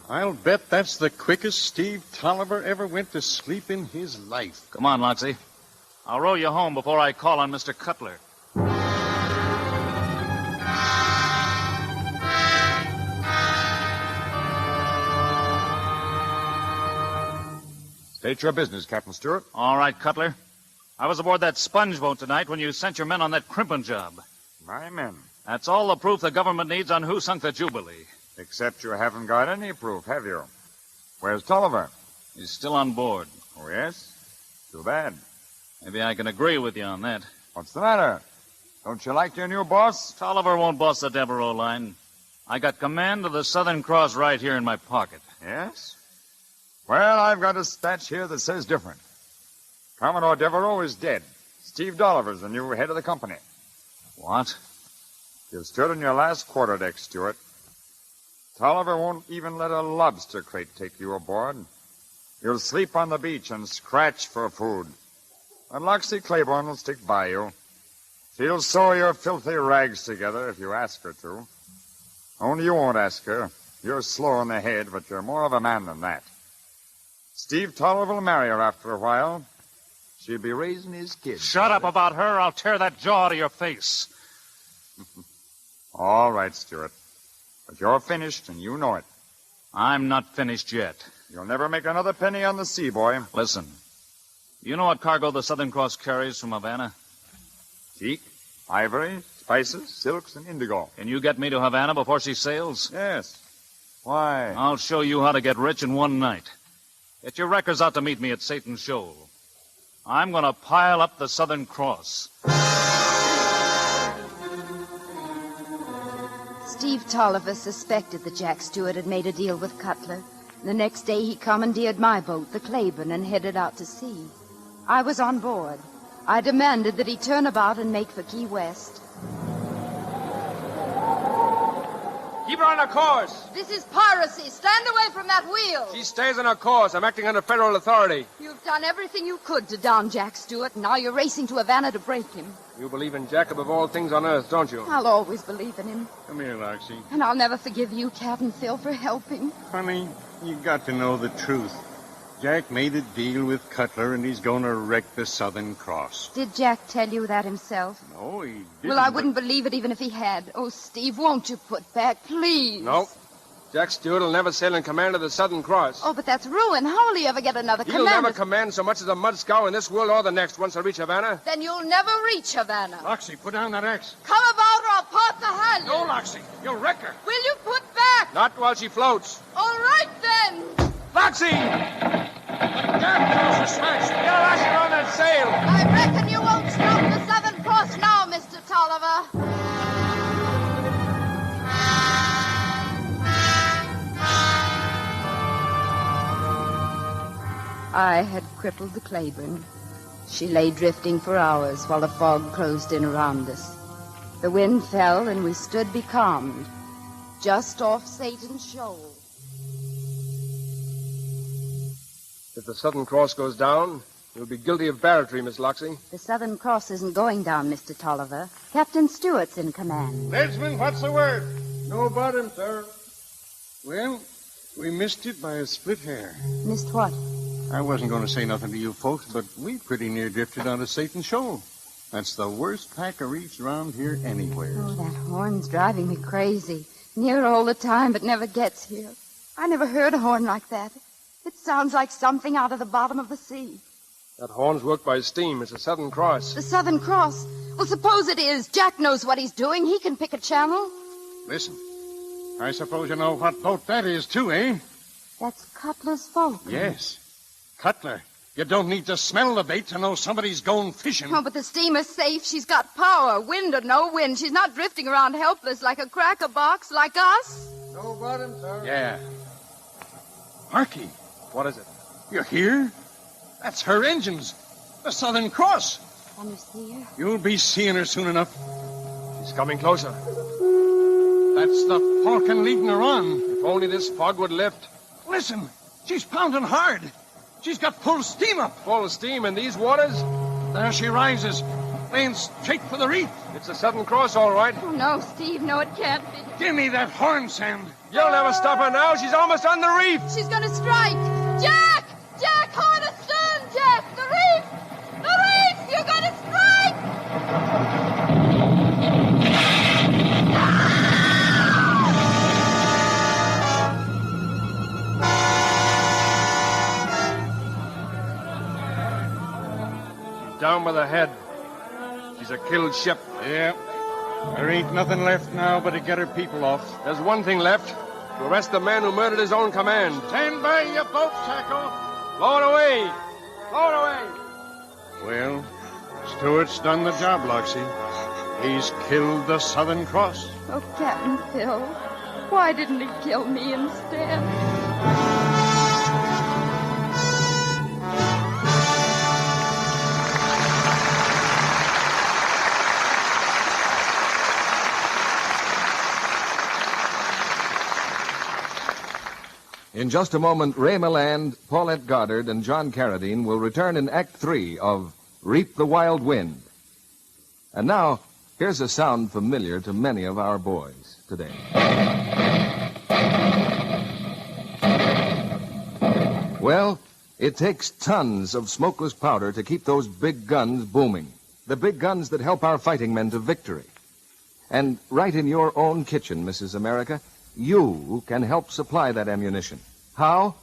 I'll bet that's the quickest Steve Tolliver ever went to sleep in his life. Come on, Loxie. I'll row you home before I call on Mr. Cutler. State your business, Captain Stuart. All right, Cutler. I was aboard that sponge boat tonight when you sent your men on that crimping job. My men. That's all the proof the government needs on who sunk the Jubilee. Except you haven't got any proof, have you? Where's Tolliver? He's still on board. Oh, yes? Too bad. Maybe I can agree with you on that. What's the matter? Don't you like your new boss? Tolliver won't boss the Devereaux line. I got command of the Southern Cross right here in my pocket. Yes? Well, I've got a dispatch here that says different. Commodore Devereaux is dead. Steve Tolliver's the new head of the company. What? You stood on your last quarterdeck, Stuart. Tolliver won't even let a lobster crate take you aboard. You'll sleep on the beach and scratch for food. And Loxi Claiborne will stick by you. She'll sew your filthy rags together if you ask her to. Only you won't ask her. You're slow in the head, but you're more of a man than that. Steve Tolliver will marry her after a while. She'll be raising his kids. Shut up about her. I'll tear that jaw out of your face. All right, Stuart. But you're finished, and you know it. I'm not finished yet. You'll never make another penny on the sea, boy. Listen. You know what cargo the Southern Cross carries from Havana? Teak, ivory, spices, silks, and indigo. Can you get me to Havana before she sails? Yes. Why? I'll show you how to get rich in one night. Get your wreckers out to meet me at Satan's Shoal. I'm going to pile up the Southern Cross. Steve Tolliver suspected that Jack Stuart had made a deal with Cutler. The next day he commandeered my boat, the Claiborne, and headed out to sea. I was on board. I demanded that he turn about and make for Key West. Keep her on her course. This is piracy. Stand away from that wheel. She stays on her course. I'm acting under federal authority. You've done everything you could to down Jack Stuart, and now you're racing to Havana to break him. You believe in Jack above all things on earth, don't you? I'll always believe in him. Come here, Loxie. And I'll never forgive you, Captain Phil, for helping. Honey, you got to know the truth. Jack made a deal with Cutler, and he's going to wreck the Southern Cross. Did Jack tell you that himself? No, he didn't. Well, I wouldn't believe it even if he had. Oh, Steve, won't you put back, please? No. Jack Stuart will never sail in command of the Southern Cross. Oh, but that's ruin. How will he ever get another He'll command? never command so much as a mud scow in this world or the next once I reach Havana. Then you'll never reach Havana. Loxie, put down that axe. Come about or I'll part the halyard. No, Loxie, you'll wreck her. Will you put back? Not while she floats. All right, then. Loxie! Damn cross is smashed. Get a lasher on that sail. I reckon you won't stop the Southern Cross now, Mr. Tolliver. I had crippled the Claiborne. She lay drifting for hours while the fog closed in around us. The wind fell and we stood becalmed, just off Satan's Shoal. If the Southern Cross goes down, you'll be guilty of barratry, Miss Loxie. The Southern Cross isn't going down, Mr. Tolliver. Captain Stuart's in command. Leadsman, what's the word? No bottom, sir. Well, we missed it by a split hair. Missed what? I wasn't going to say nothing to you folks, but we pretty near drifted onto Satan's Shoal. That's the worst pack of reefs around here anywhere. Oh, that horn's driving me crazy. Near all the time, but never gets here. I never heard a horn like that. It sounds like something out of the bottom of the sea. That horn's worked by steam. It's the Southern Cross. The Southern Cross? Well, suppose it is. Jack knows what he's doing. He can pick a channel. Listen, I suppose you know what boat that is, too, eh? That's Cutler's folk. Yes. Cutler. You don't need to smell the bait to know somebody's going fishing. Oh, but the steamer's safe. She's got power, wind or no wind. She's not drifting around helpless like a cracker box like us. No bottom, sir. Yeah. Harky. What is it? You hear? That's her engines. The Southern Cross. Can you see her? You'll be seeing her soon enough. She's coming closer. That's the Falcon leading her on. If only this fog would lift. Listen, she's pounding hard. She's got full steam up. Full steam in these waters? There she rises, laying straight for the reef. It's the Southern Cross, all right. Oh, no, Steve. No, it can't be. Give me that horn, Sam. You'll never stop her now. She's almost on the reef. She's going to strike. Jack! Jack, horn astern, Jack! The reef! The reef! You're going to strike! Down by the head. She's a killed ship. Yeah. There ain't nothing left now but to get her people off. There's one thing left. To arrest the man who murdered his own command. Stand by your boat, tackle. Blow it away. Blow it away. Well, Stuart's done the job, Loxie. He's killed the Southern Cross. Oh, Captain Phil, why didn't he kill me instead? In just a moment, Ray Milland, Paulette Goddard, and John Carradine will return in Act 3 of Reap the Wild Wind. And now, here's a sound familiar to many of our boys today. Well, it takes tons of smokeless powder to keep those big guns booming. The big guns that help our fighting men to victory. And right in your own kitchen, Mrs. America, you can help supply that ammunition. How?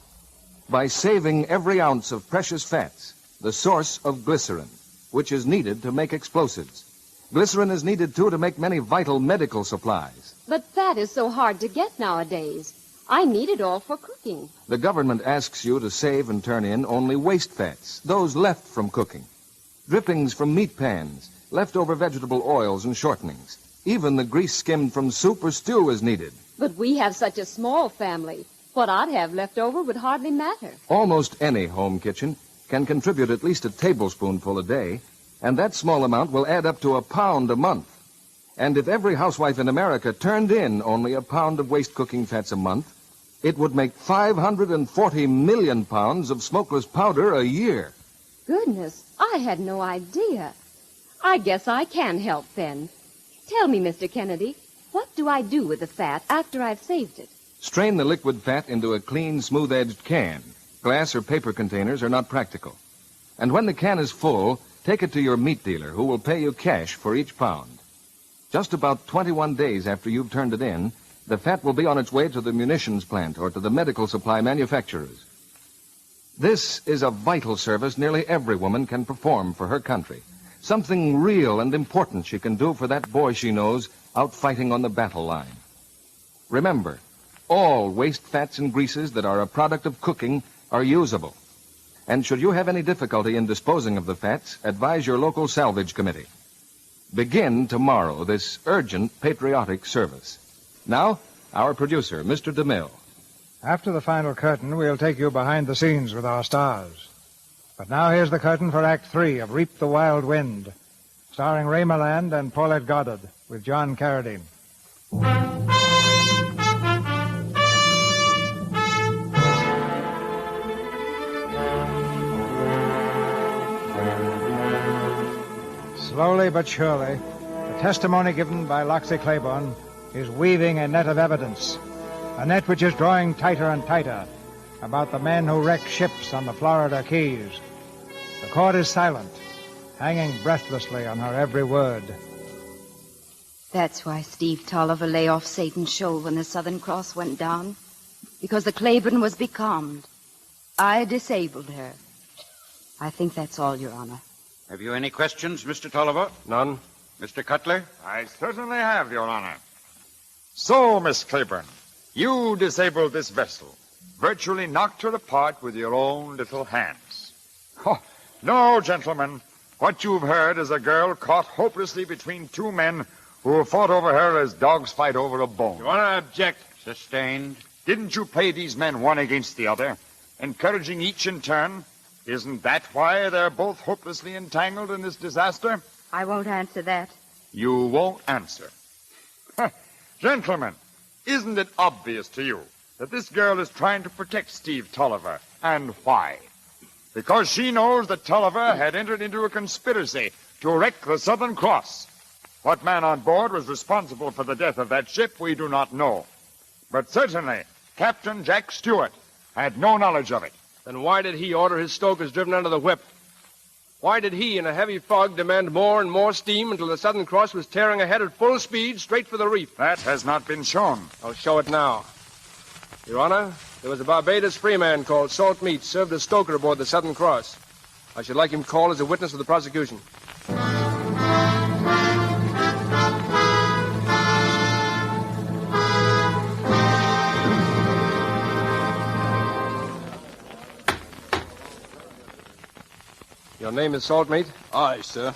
By saving every ounce of precious fats, the source of glycerin, which is needed to make explosives. Glycerin is needed, too, to make many vital medical supplies. But fat is so hard to get nowadays. I need it all for cooking. The government asks you to save and turn in only waste fats, those left from cooking. Drippings from meat pans, leftover vegetable oils and shortenings. Even the grease skimmed from soup or stew is needed. But we have such a small family. What I'd have left over would hardly matter. Almost any home kitchen can contribute at least a tablespoonful a day, and that small amount will add up to a pound a month. And if every housewife in America turned in only a pound of waste cooking fats a month, it would make 540 million pounds of smokeless powder a year. Goodness, I had no idea. I guess I can help then. Tell me, Mr. Kennedy, what do I do with the fat after I've saved it? Strain the liquid fat into a clean, smooth-edged can. Glass or paper containers are not practical. And when the can is full, take it to your meat dealer, who will pay you cash for each pound. Just about 21 days after you've turned it in, the fat will be on its way to the munitions plant or to the medical supply manufacturers. This is a vital service nearly every woman can perform for her country. Something real and important she can do for that boy she knows out fighting on the battle line. Remember, all waste fats and greases that are a product of cooking are usable. And should you have any difficulty in disposing of the fats, advise your local salvage committee. Begin tomorrow this urgent patriotic service. Now, our producer, Mr. DeMille. After the final curtain, we'll take you behind the scenes with our stars. But now here's the curtain for Act 3 of Reap the Wild Wind, starring Ray Milland and Paulette Goddard, with John Carradine. Slowly but surely, the testimony given by Loxi Claiborne is weaving a net of evidence, a net which is drawing tighter and tighter about the men who wrecked ships on the Florida Keys. The court is silent, hanging breathlessly on her every word. That's why Steve Tolliver lay off Satan's shoal when the Southern Cross went down. Because the Claiborne was becalmed. I disabled her. I think that's all, Your Honor. Have you any questions, Mr. Tolliver? None. Mr. Cutler? I certainly have, Your Honor. So, Miss Claiborne, you disabled this vessel, virtually knocked her apart with your own little hands. Oh, no, gentlemen. What you've heard is a girl caught hopelessly between two men who have fought over her as dogs fight over a bone. Your Honor, object. Sustained. Didn't you play these men one against the other, encouraging each in turn? Isn't that why they're both hopelessly entangled in this disaster? I won't answer that. You won't answer. Gentlemen, isn't it obvious to you that this girl is trying to protect Steve Tolliver? And why? Because she knows that Tolliver had entered into a conspiracy to wreck the Southern Cross. What man on board was responsible for the death of that ship, we do not know. But certainly, Captain Jack Stuart had no knowledge of it. Then why did he order his stokers driven under the whip? Why did he, in a heavy fog, demand more and more steam until the Southern Cross was tearing ahead at full speed straight for the reef? That has not been shown. I'll show it now. Your Honor, there was a Barbados freeman called Salt Meat, served as stoker aboard the Southern Cross. I should like him called as a witness of the prosecution. Your name is Salt Meat? Aye, sir.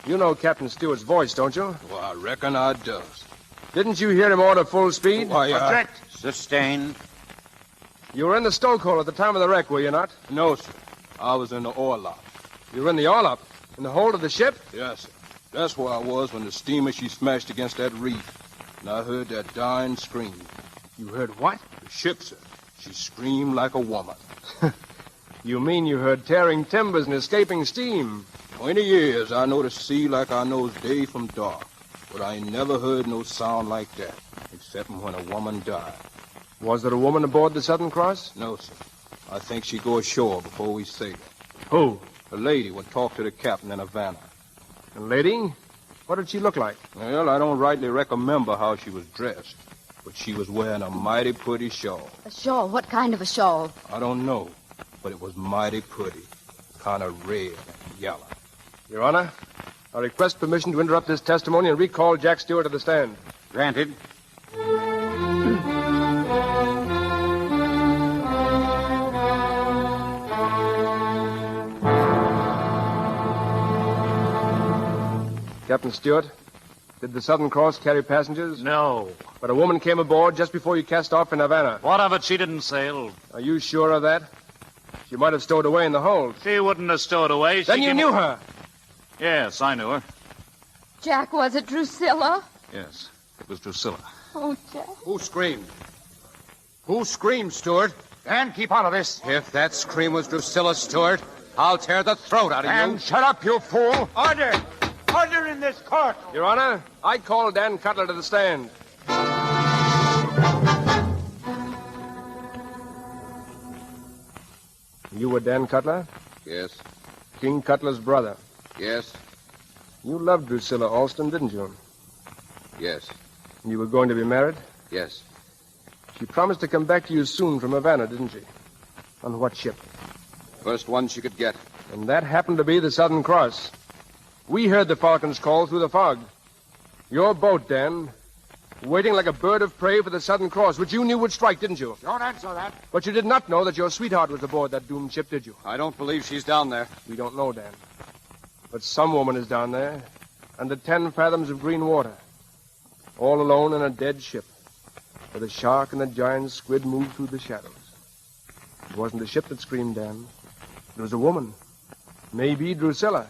You know Captain Stewart's voice, don't you? Well, I reckon I does. Didn't you hear him order full speed? Why, Object. Sustained. You were in the stokehole at the time of the wreck, were you not? No, sir. I was in the orlop. You were in the orlop? In the hold of the ship? Yes, sir. That's where I was when the steamer, she smashed against that reef. And I heard that dying scream. You heard what? The ship, sir. She screamed like a woman. You mean you heard tearing timbers and escaping steam? 20 years I know the sea like I knows day from dark. But I ain't never heard no sound like that, except when a woman died. Was there a woman aboard the Southern Cross? No, sir. I think she go ashore before we sail. Who? A lady would talk to the captain in Havana. A lady? What did she look like? Well, I don't rightly remember how she was dressed, but she was wearing a mighty pretty shawl. A shawl? What kind of a shawl? I don't know, but it was mighty pretty. Kind of red and yellow. Your Honor, I request permission to interrupt this testimony and recall Jack Stuart to the stand. Granted. Captain Stuart, did the Southern Cross carry passengers? No. But a woman came aboard just before you cast off in Havana. What of it? She didn't sail. Are you sure of that? She might have stowed away in the hold. She wouldn't have stowed away. Then you knew her. Yes, I knew her. Jack, was it Drusilla? Yes, it was Drusilla. Oh, Jack. Who screamed? Who screamed, Stuart? Dan, keep out of this. If that scream was Drusilla, Stuart, I'll tear the throat out of you. And shut up, you fool. Order! Order in this court! Your Honor, I call Dan Cutler to the stand. You were Dan Cutler? Yes. King Cutler's brother. Yes. You loved Drusilla Alston, didn't you? Yes. You were going to be married? Yes. She promised to come back to you soon from Havana, didn't she? On what ship? First one she could get. And that happened to be the Southern Cross. We heard the Falcon's call through the fog. Your boat, Dan, waiting like a bird of prey for the Southern Cross, which you knew would strike, didn't you? Don't answer that. But you did not know that your sweetheart was aboard that doomed ship, did you? I don't believe she's down there. We don't know, Dan. But some woman is down there, under 10 fathoms of green water, all alone in a dead ship, where the shark and the giant squid moved through the shadows. It wasn't the ship that screamed, Dan. It was a woman. Maybe Drusilla.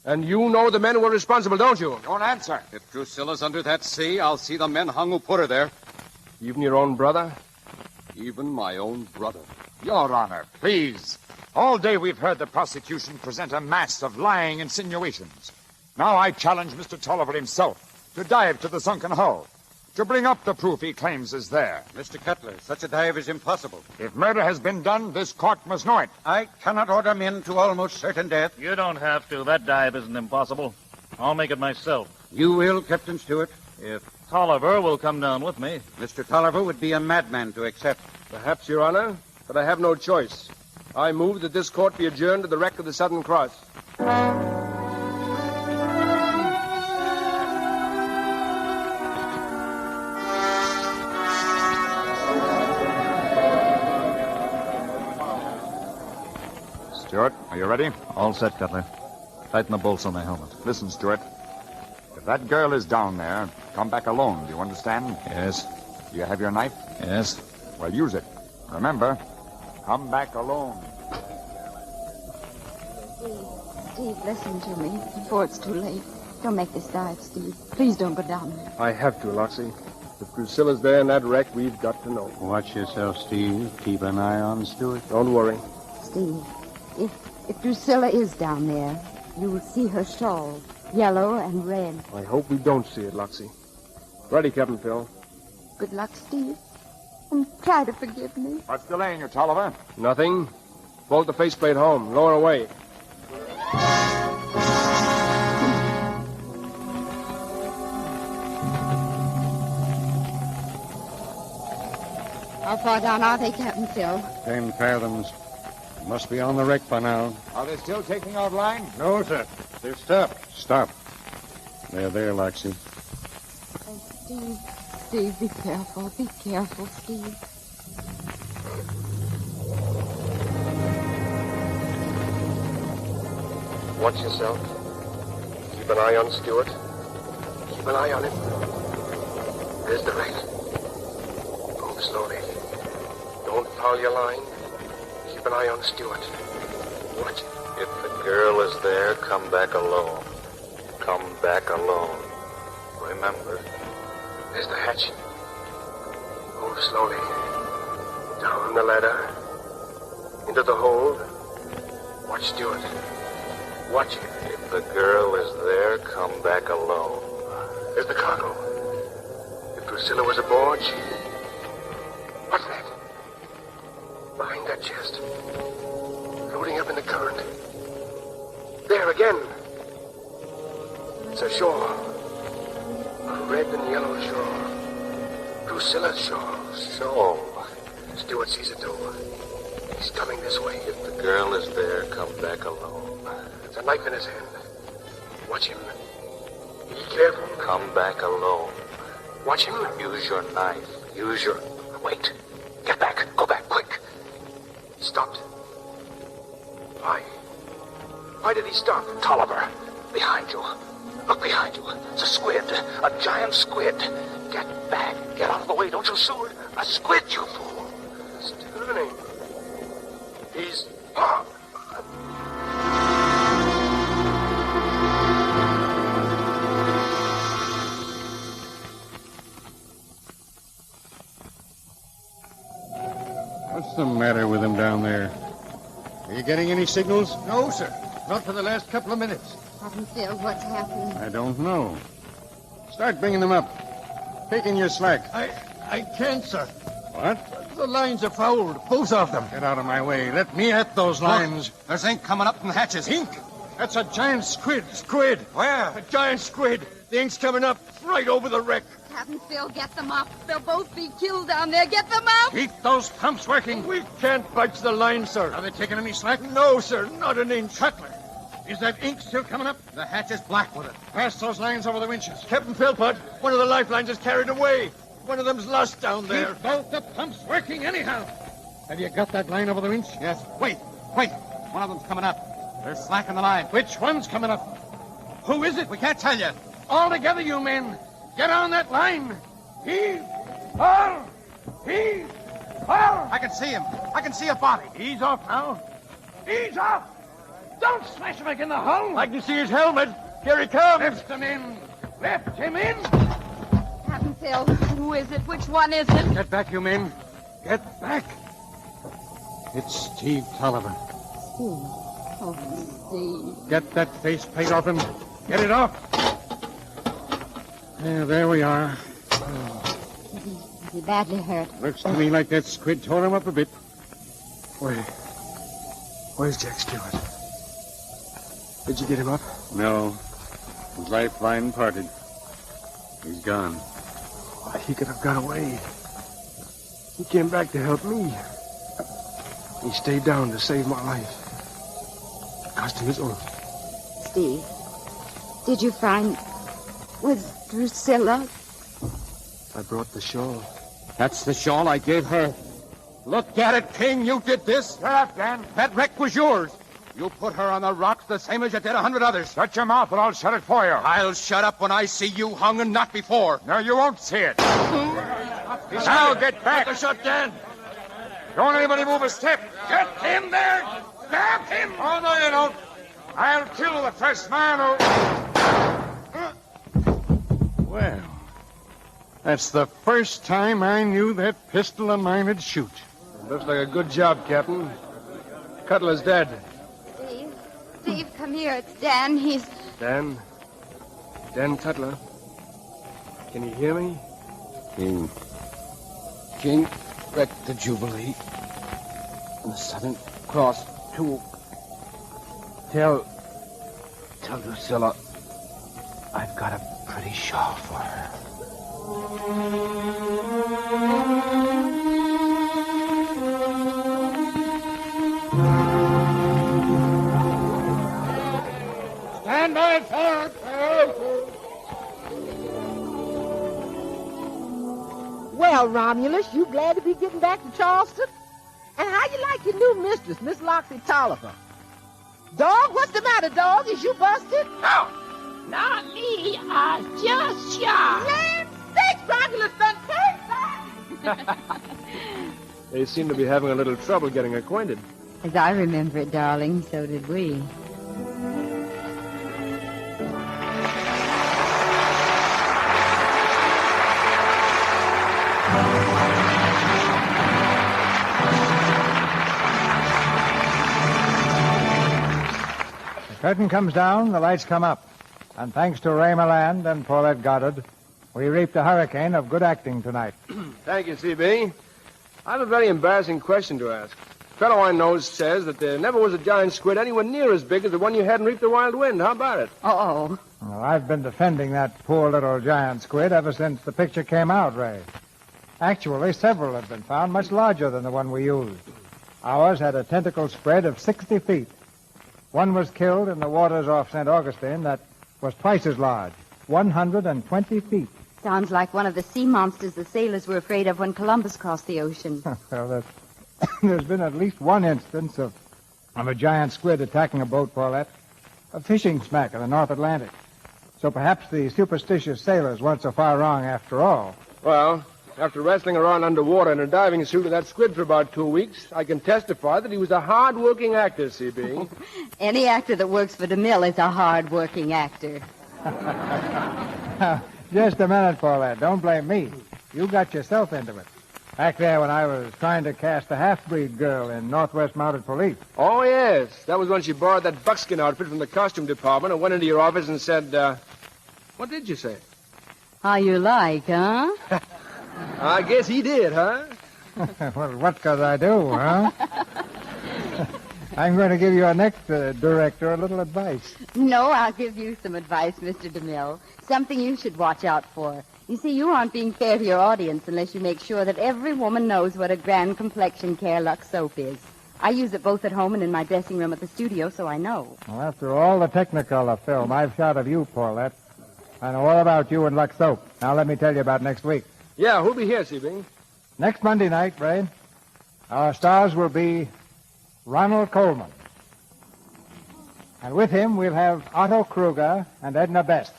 And you know the men who were responsible, don't you? Don't answer. If Drusilla's under that sea, I'll see the men hung who put her there. Even your own brother? Even my own brother. Your Honor, please. All day we've heard the prosecution present a mass of lying insinuations. Now I challenge Mr. Tolliver himself to dive to the sunken hull, to bring up the proof he claims is there. Mr. Cutler, such a dive is impossible. If murder has been done, this court must know it. I cannot order men to almost certain death. You don't have to. That dive isn't impossible. I'll make it myself. You will, Captain Stuart? If Tolliver will come down with me. Mr. Tolliver would be a madman to accept. Perhaps, Your Honor, but I have no choice. I move that this court be adjourned to the wreck of the Southern Cross. Stuart, are you ready? All set, Cutler. Tighten the bolts on the helmet. Listen, Stuart. If that girl is down there, come back alone. Do you understand? Yes. Do you have your knife? Yes. Well, use it. Remember, come back alone. Steve, listen to me before it's too late. Don't make this dive, Steve. Please don't go down there. I have to, Loxie. If Drusilla's there in that wreck, we've got to know. Watch yourself, Steve. Keep an eye on Stuart. Don't worry. Steve, if Drusilla is down there, you will see her shawl, yellow and red. I hope we don't see it, Loxie. Ready, Captain Phil. Good luck, Steve. And try to forgive me. What's delaying you, Tolliver? Nothing. Bolt the faceplate home. Lower away. How far down are they, Captain Phil? 10 fathoms. Must be on the wreck by now. Are they still taking out line? No, sir. They've stopped. Stop. They're there, Loxie. Oh, Steve, be careful. Be careful, Steve. Watch yourself. Keep an eye on Stuart. Keep an eye on him. There's the wreck. Move slowly. Don't foul your line. Keep an eye on Stuart. Watch it. If the girl is there, come back alone. Come back alone. Remember, there's the hatch. Move slowly. Down the ladder. Into the hold. Watch Stuart. Watch it. If the girl is there, come back alone. There's the cargo. If Drusilla was aboard, she... What's that? Behind that chest. Floating up in the current. There again. It's a shore. A red and yellow shore. Drusilla's shore. So, Stuart sees it too. He's coming this way. If the girl is there, come back alone. There's a knife in his hand. Watch him. Be careful. Come back alone. Watch him. Use your knife. Use your... Wait. Get back. Go back, quick. He stopped. Why? Why did he stop? Tolliver, behind you. Look behind you. It's a squid. A giant squid. Get back. Get out of the way. Don't you shoot. A squid, you fool. Still running. He's... Oh. What's the matter with him down there? Are you getting any signals? No, sir. Not for the last couple of minutes. Captain Phil, what's happening? I don't know. Start bringing them up. Taking your slack. I can't, sir. What? The lines are fouled, both of them. Get out of my way. Let me at those lines. Look, there's ink coming up from the hatches. Ink? That's a giant squid. Squid? Where? A giant squid. The ink's coming up right over the wreck. Captain Phil, get them up. They'll both be killed down there. Get them up. Keep those pumps working. We can't budge the line, sir. Are they taking any slack? No, sir. Not an inch. Cutler, is that ink still coming up? The hatch is black with it. Pass those lines over the winches. Captain Philpott, one of the lifelines is carried away. One of them's lost down there. Keep both the pumps working anyhow. Have you got that line over the winch? Yes. Wait. One of them's coming up. They're slacking the line. Which one's coming up? Who is it? We can't tell you. All together, you men. Get on that line. Heave! Haul! Heave! Haul! I can see him. I can see a body. He's off now. He's off! Don't smash him in the hull! I can see his helmet. Here he comes. Lift him in. Lift him in! Captain Phil, who is it? Which one is it? Get back, you men. Get back. It's Steve Tolliver. Steve. Oh, Steve. Get that faceplate off him. Get it off. There we are. Is he badly hurt? Looks to me like that squid tore him up a bit. Where's Jack Stewart? Did you get him up? No. His lifeline parted. He's gone. He could have got away. He came back to help me. He stayed down to save my life. It cost him his oath. Steve, did you find... Was Drusilla? I brought the shawl. That's the shawl I gave her. Look at it, King. You did this. Shut up, Dan. That wreck was yours. You put her on the rocks the same as you did 100 others. Shut your mouth or I'll shut it for you. I'll shut up when I see you hung and not before. No, you won't see it. Now get back. Take a shot, Dan. Don't anybody move a step. Get him there! Stab him! Oh, no, you don't. I'll kill the first man who... Well, that's the first time I knew that pistol of mine would shoot. Looks like a good job, Captain. Cutler's dead. Steve, come here. It's Dan. He's... Dan Cutler. Can you hear me? King wrecked the Jubilee. And the Southern Cross, too. Tell Drusilla I've got a pretty shawl for her. Stand by, fire! Well, Romulus, you glad to be getting back to Charleston? And how you like your new mistress, Miss Loxi Tolliver? Dog, what's the matter, dog? Is you busted? No, not me. I just shot. Land sakes, Romulus done turned back. They seem to be having a little trouble getting acquainted. As I remember it, darling, so did we. Curtain comes down, the lights come up. And thanks to Ray Milland and Paulette Goddard, we reaped a hurricane of good acting tonight. Thank you, CB. I have a very embarrassing question to ask. A fellow I know says that there never was a giant squid anywhere near as big as the one you had in Reap the Wild Wind. How about it? Uh-oh. Well, I've been defending that poor little giant squid ever since the picture came out, Ray. Actually, several have been found much larger than the one we used. Ours had a tentacle spread of 60 feet. One was killed in the waters off St. Augustine that was twice as large, 120 feet. Sounds like one of the sea monsters the sailors were afraid of when Columbus crossed the ocean. Well, there's been at least one instance of a giant squid attacking a boat, Paulette. A fishing smack in the North Atlantic. So perhaps the superstitious sailors weren't so far wrong after all. Well, after wrestling around underwater in a diving suit with that squid for about 2 weeks, I can testify that he was a hard-working actor, CB. Any actor that works for DeMille is a hard-working actor. Just a minute, Paulette. Don't blame me. You got yourself into it. Back there when I was trying to cast a half-breed girl in Northwest Mounted Police. Oh, yes. That was when she borrowed that buckskin outfit from the costume department and went into your office and said, what did you say? How you like, huh? I guess he did, huh? Well, what could I do, huh? I'm going to give your next director a little advice. No, I'll give you some advice, Mr. DeMille. Something you should watch out for. You see, you aren't being fair to your audience unless you make sure that every woman knows what a grand complexion care Lux soap is. I use it both at home and in my dressing room at the studio, so I know. Well, after all the Technicolor film I've shot of you, Paulette, I know all about you and Lux soap. Now let me tell you about next week. Yeah, who'll be here, CB? Next Monday night, Ray, our stars will be Ronald Coleman. And with him, we'll have Otto Kruger and Edna Best.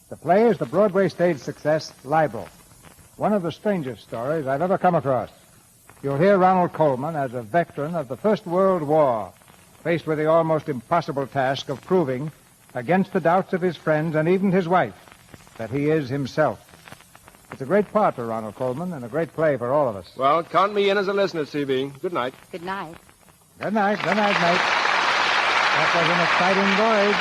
The play is the Broadway stage success, Libel, one of the strangest stories I've ever come across. You'll hear Ronald Coleman as a veteran of the First World War, faced with the almost impossible task of proving, against the doubts of his friends and even his wife, that he is himself. It's a great part for Ronald Coleman and a great play for all of us. Well, count me in as a listener, CB. Good night. Good night. Good night. Good night, mate. That was an exciting voyage.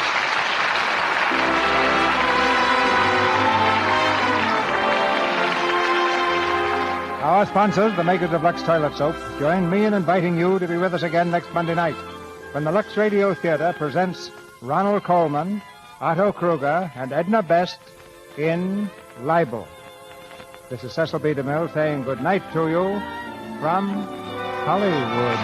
Our sponsors, the makers of Lux Toilet Soap, join me in inviting you to be with us again next Monday night when the Lux Radio Theater presents Ronald Coleman, Otto Kruger, and Edna Best in Libel. This is Cecil B. DeMille saying good night to you from Hollywood.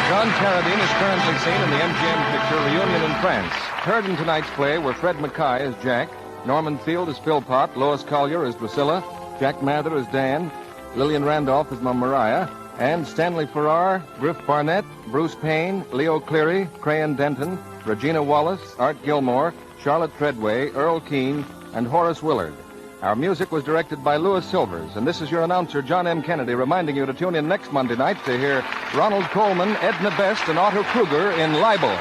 John Carradine is currently seen in the MGM picture Reunion in France. Heard in tonight's play were Fred Mackay as Jack, Norman Field as Philpot, Lois Collier as Drusilla, Jack Mather as Dan, Lillian Randolph as Mum Maria, and Stanley Farrar, Griff Barnett, Bruce Payne, Leo Cleary, Crayon Denton, Regina Wallace, Art Gilmore, Charlotte Treadway, Earl Keane, and Horace Willard. Our music was directed by Louis Silvers, and this is your announcer, John M. Kennedy, reminding you to tune in next Monday night to hear Ronald Coleman, Edna Best, and Otto Kruger in Libel.